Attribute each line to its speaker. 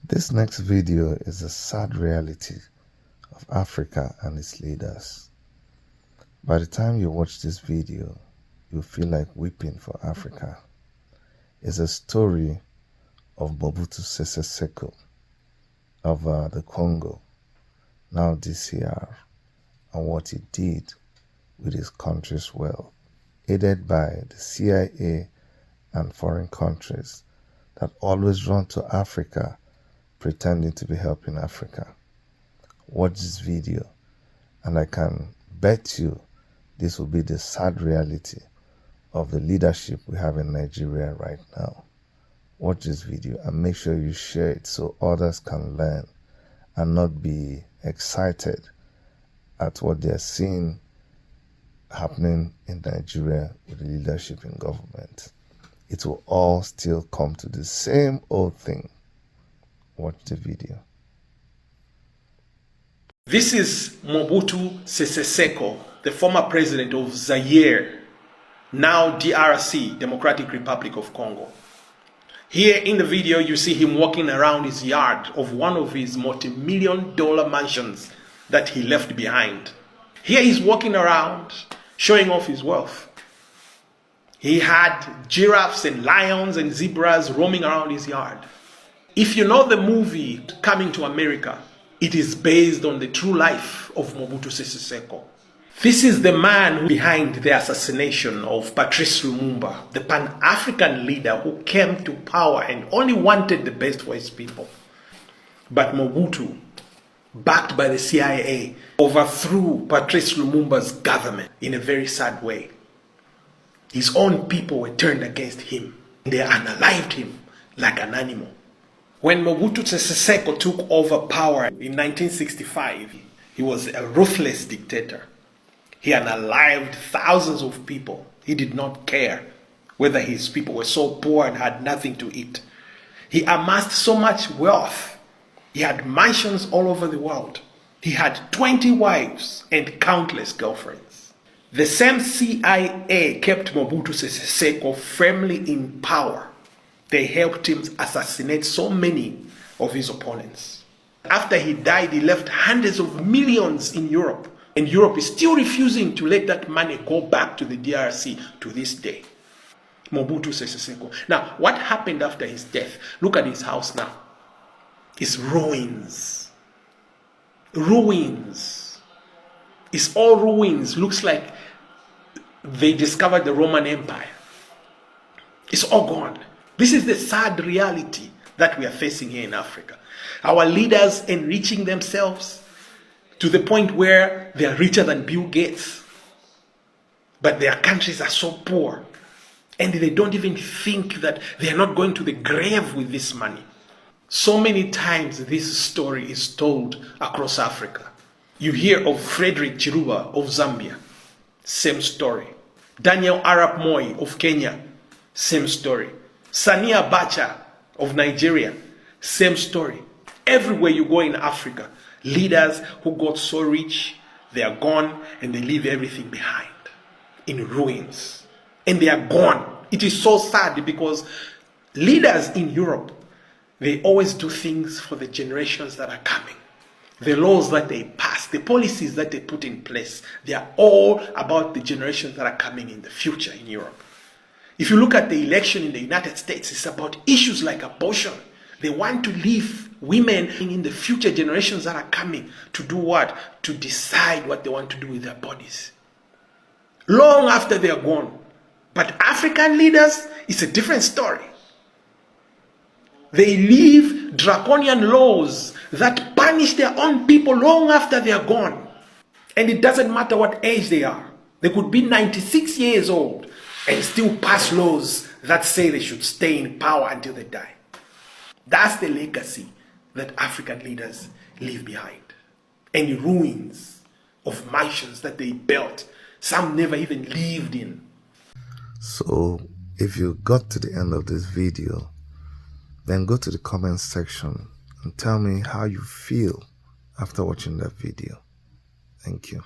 Speaker 1: This next video is a sad reality of Africa and its leaders. By the time you watch this video, you'll feel like weeping for Africa. It's a story of Mobutu Sese Seko of the Congo, now DCR, and what he did with his country's wealth, aided by the CIA and foreign countries that always run to Africa pretending to be helping Africa. Watch this video and I can bet you this will be the sad reality of the leadership we have in Nigeria right now. Watch this video and make sure you share it so others can learn and not be excited at what they're seeing happening in Nigeria with the leadership in government. It will all still come to the same old thing. Watch the video.
Speaker 2: This is Mobutu Sese Seko, the former president of Zaire, now DRC, Democratic Republic of Congo. Here in the video, you see him walking around his yard of one of his multi-million-dollar mansions that he left behind. Here he's walking around, showing off his wealth. He had giraffes and lions and zebras roaming around his yard. If you know the movie Coming to America, it is based on the true life of Mobutu Sese Seko. This is the man behind the assassination of Patrice Lumumba, the Pan-African leader who came to power and only wanted the best for his people. But Mobutu, backed by the CIA, overthrew Patrice Lumumba's government in a very sad way. His own people were turned against him. They unalived him like an animal. When Mobutu Sese Seko took over power in 1965, he was a ruthless dictator. He unalived thousands of people. He did not care whether his people were so poor and had nothing to eat. He amassed so much wealth. He had mansions all over the world. He had 20 wives and countless girlfriends. The same CIA kept Mobutu Sese Seko firmly in power. They helped him assassinate so many of his opponents. After he died, he left hundreds of millions in Europe. And Europe is still refusing to let that money go back to the DRC to this day. Mobutu Sese Seko. Now, what happened after his death? Look at his house now. It's ruins. Ruins. It's all ruins. Looks like they discovered the Roman Empire. It's all gone. This is the sad reality that we are facing here in Africa. Our leaders enriching themselves to the point where they are richer than Bill Gates. But their countries are so poor. And they don't even think that they are not going to the grave with this money. So many times this story is told across Africa. You hear of Frederick Chiluba of Zambia. Same story. Daniel Arap Moi of Kenya. Same story. Sania Abacha of Nigeria, same story. Everywhere you go in Africa, leaders who got so rich, they are gone and they leave everything behind in ruins. And they are gone. It is so sad because leaders in Europe, they always do things for the generations that are coming. The laws that they pass, the policies that they put in place, they are all about the generations that are coming in the future in Europe. If you look at the election in the United States, it's about issues like abortion. They want to leave women in the future generations that are coming to do what? To decide what they want to do with their bodies. Long after they are gone. But African leaders, it's a different story. They leave draconian laws that punish their own people long after they are gone. And it doesn't matter what age they are. They could be 96 years old and still pass laws that say they should stay in power until they die. That's the legacy that African leaders leave behind. And ruins of mansions that they built, some never even lived in.
Speaker 1: So, if you got to the end of this video, then go to the comments section and tell me how you feel after watching that video. Thank you.